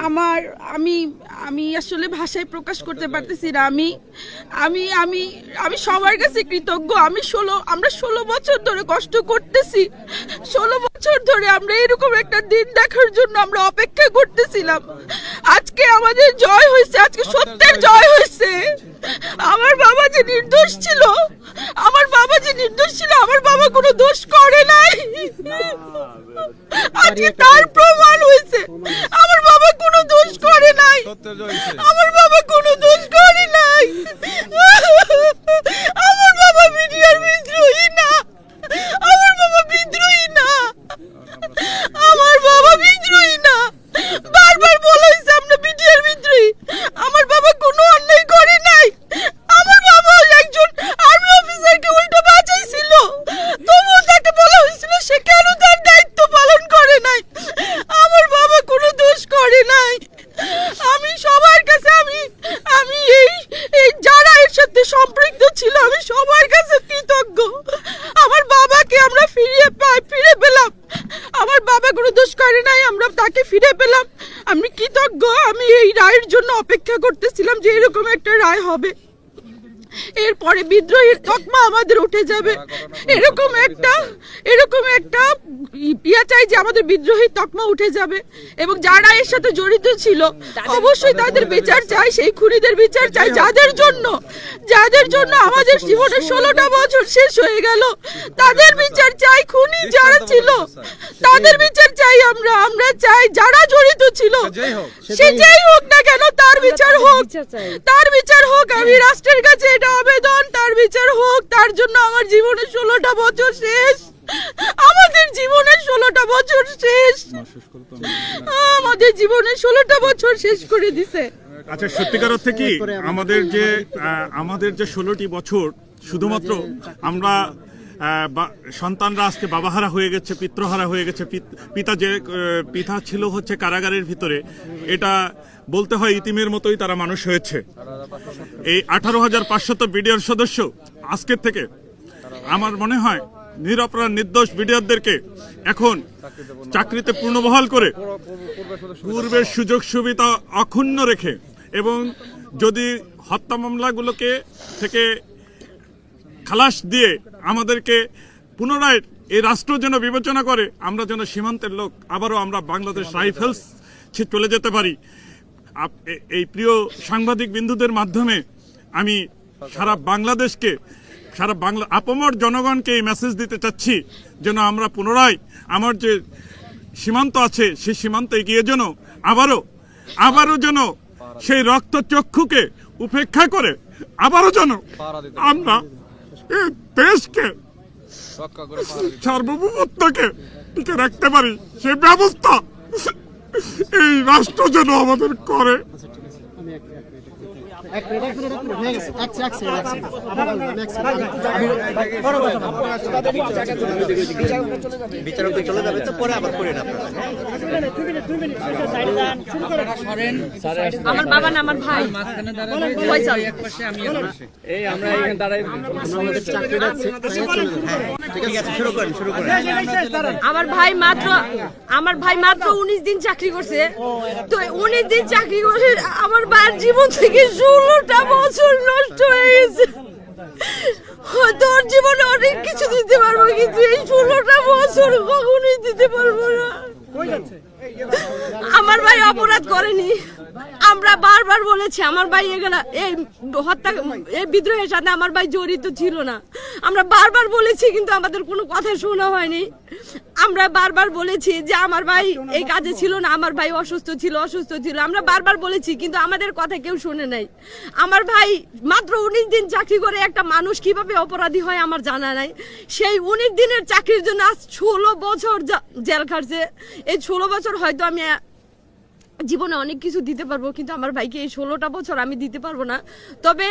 আমার আমি আমি আসলে ভাষায় প্রকাশ করতে পারতেছি না। আমি আমি আমি আমি সবার কাছে কৃতজ্ঞ। আমরা 16 বছর ধরে কষ্ট করতেছি। 16 বছর ধরে আমরা এরকম একটা দিন দেখার জন্য আমরা অপেক্ষা করতেছিলাম। আজকে আমাদের জয় হয়েছে, আজকে সত্যের জয় হয়েছে। আমার বাবা যে নির্দোষ ছিল, আমার বাবা কোনো দোষ করে নাই। আজকে তার প্রমাণ হয়েছে আমার বাবা কোনো দোষ করে নাই। আমার বাবা কোনো দোষ করে নাই। আমার বাবা মিডিয়ার বিদ্রোহী না। আমার বাবা বিদ্রোহী না। আমার বাবা বিদ্রোহী না। বারবার বলেছে আমরা মিডিয়ার বিদ্রোহী। আমার বাবা কোনো অন্যায় করে নাই। আমার বাবা একজন আর্মি অফিসারকে উল্টো বাঁচাইছিল, তবুও তাকে বলা হয়েছিল সে কেন তার দায়িত্ব পালন করে নাই। আমার বাবা কোনো দোষ করে নাই। আমি সবার কাছে আমি এই যারা এর সাথে সম্পৃক্ত ছিল আমি সবার কাছে কৃতজ্ঞ। আমার বাবাকে আমরা ফিরে পেলাম। আমার বাবা কোনো দোষ করে নাই, আমরা তাকে ফিরে পেলাম। আমি কৃতজ্ঞ। আমি এই রায়ের জন্য অপেক্ষা করতেছিলাম যে এরকম একটা রায় হবে, এরপরে বিদ্রোহীর তকমা আমাদের উঠে যাবে। এরকম একটা ইয়া চাই যে আমাদের বিদ্রোহীর তকমা উঠে যাবে এবং যারা এর সাথে জড়িত ছিল অবশ্যই তাদের বিচার চাই। সেই খুনিদের বিচার চাই, যাদের জন্য আমাদের জীবনের 16টা বছর শেষ হয়ে গেল। তাদের বিচার চাই। খুনি যারা ছিল তাদের বিচার চাই। আমরা চাই যারা জড়িত ছিল সে যেই হোক না কেন তার বিচার হোক, তার বিচার হোক। আমি রাষ্ট্রের কাছে এটা আবেদন, তার বিচার হোক। তার জন্য আমার জীবনের 16টা বছর শেষ। আমাদের জীবনের 16টা বছর শেষ। আমাদের জীবনের 16টা বছর শেষ করে দিছে। আচ্ছা, সত্যিকার অর্থে কি আমাদের যে 16টি বছর শুধুমাত্র আমরা সন্তানরা আজকে বাবাহারা হয়ে গেছে, পিতৃহারা হয়ে গেছে। পিতা ছিল হচ্ছে কারাগারের ভিতরে, এটা বলতে হয় ইতিমের মতোই তারা মানুষ হয়েছে। এই 18,500 বিডিআর সদস্য আজকের থেকে আমার মনে হয় নিরপরাধ নির্দোষ বিডিআরদেরকে এখন চাকরিতে পূর্ণবহাল করে পূর্বের সুযোগ সুবিধা অক্ষুণ্ণ রেখে এবং যদি হত্যা মামলাগুলোকে থেকে খালাস দিয়ে আমাদেরকে পুনরায় এই রাষ্ট্র যেন বিবেচনা করে, আমরা যেন সীমান্তের লোক আবারও আমরা বাংলাদেশ রাইফেলস চলে যেতে পারি। এই প্রিয় সাংবাদিক বিন্দুদের মাধ্যমে আমি সারা বাংলা আপামর জনগণকে এই মেসেজ দিতে চাচ্ছি যেন আমরা পুনরায় আমার যে সীমান্ত আছে সেই সীমান্তে গিয়ে যেন আবারও যেন সেই রক্তচক্ষুকে উপেক্ষা করে আবারও যেন আমরা এই দেশকে সার্বভৌমত্বকে টিকে রাখতে পারি। সেই ব্যবস্থা এই রাষ্ট্র যেন আমাদের করে। আমার বাবা না আমার ভাই আমার ভাই মাত্র 19 দিন চাকরি করছে। তো 19 দিন চাকরি করে আমার ভাইয়ের জীবন থেকে 16টা বছর নষ্ট হয়ে গেছে। তোর জীবনে অনেক কিছু দিতে পারবো কিন্তু এই 16টা বছর কখনোই দিতে পারবো না। আমার ভাই অপরাধ করেনি। আমরা বারবার বলেছি আমার ভাই এই বিদ্রোহের সাথে আমার ভাই জড়িত ছিল না। আমরা বারবার বলেছি কিন্তু আমাদের কোনো কথা শোনা হয়নি। আমরা বারবার বলেছি যে আমার ভাই এই কাজে ছিল না, আমার ভাই অসুস্থ ছিল। আমরা বারবার বলেছি কিন্তু আমাদের কথা কেউ শুনে নাই। আমার ভাই মাত্র 19 দিন চাকরি করে একটা মানুষ কিভাবে অপরাধী হয় আমার জানা নাই। সেই 19 দিনের চাকরির জন্য আজ 16 বছর জেল খাটছে। এই 16 বছর হয়তো আমি জীবনে অনেক কিছু দিতে পারবো কিন্তু আমার ভাইকে এই 16টা বছর আমি দিতে পারবো না। তবে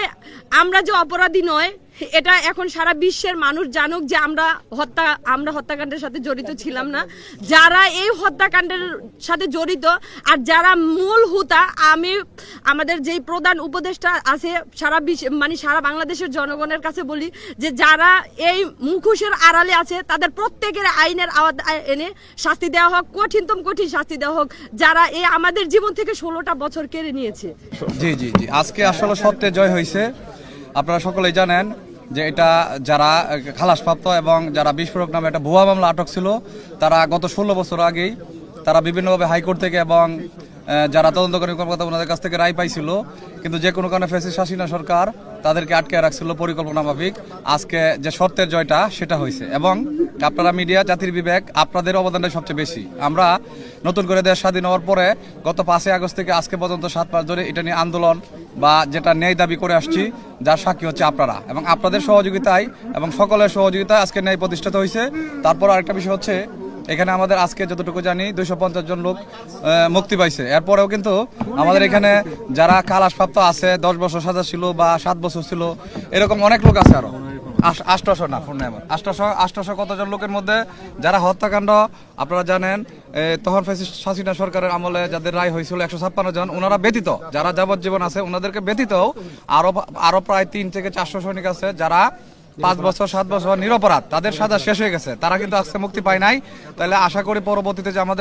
আমরা যে অপরাধী নয় এটা এখন সারা বিশ্বের মানুষ জানুক যে আমরা হত্যাকাণ্ডের সাথে জড়িত ছিলাম না। যারা এই হত্যাকাণ্ডের সাথে জড়িত আর যারা মূল হুতা, আমাদের যেই প্রধান উপদেষ্টা আছে সারা বাংলাদেশের জনগণের কাছে বলি যে যারা এই মুখোশের আড়ালে আছে তাদের প্রত্যেকের আইনের আওতায় এনে শাস্তি দেওয়া হোক, কঠিনতম কঠিন শাস্তি দেওয়া হোক। যারা এই আমাদের আমাদের জীবন থেকে 16টা বছর কেড়ে নিয়েছে। জি জি জি, আজকে আসলে সত্যের জয় হয়েছে। আপনারা সকলেই জানেন যে এটা যারা খালাসপ্রাপ্ত এবং যারা বিস্ফোরক নামে একটা ভুয়া মামলা আটক ছিল, তারা গত 16 বছর আগেই তারা বিভিন্নভাবে হাইকোর্ট থেকে এবং যারা তদন্তকারী কর্মকর্তা ওনাদের কাছ থেকে রায় পাইছিল, কিন্তু যে কোনো কারণে ফ্যাসিস্ট হাসিনা সরকার তাদেরকে আটকে রাখছিল পরিকল্পনা মাফিক। আজকে যে সত্যের জয়টা সেটা হয়েছে, এবং আপনারা মিডিয়া, জাতির বিবেক, আপনাদের অবদানটাই সবচেয়ে বেশি। আমরা নতুন করে দেশ স্বাধীন হওয়ার পরে গত 5 আগস্ট থেকে আজকে পর্যন্ত 7 মাস ধরে এটা নিয়ে আন্দোলন বা যেটা ন্যায় দাবি করে আসছি, যার সাক্ষী হচ্ছে আপনারা এবং আপনাদের সহযোগিতায় এবং সকলের সহযোগিতায় আজকে ন্যায় প্রতিষ্ঠিত হয়েছে। তারপর আরেকটা বিষয় হচ্ছে, এখানে আমাদের আজকে যতটুকু জানি 250 জন লোক মুক্তি পাইছে। এরপরেও কিন্তু আমাদের এখানে যারা খালাসপ্রাপ্ত আছে, 10 বছর সাজা ছিল বা 7 বছর ছিল, এরকম অনেক লোক আছে। আরো 800 কতজন লোকের মধ্যে যারা হত্যাকাণ্ড আপনারা জানেন, তখন ফ্যাসিস্ট হাসিনা সরকারের আমলে যাদের রায় হয়েছিল 156 জন, ওনারা ব্যতীত যারা যাবজ্জীবন আছে ওনাদেরকে ব্যতীত আরো প্রায় 3 থেকে 400 সৈনিক আছে যারা 5 বছর 7 বছর নিরপরাধ, তাদের সাজা শেষ হয়ে গেছে, তারা কিন্তু আজকে মুক্তি পায় নাই। তাহলে আশা করি পরবর্তীতে যে আমাদের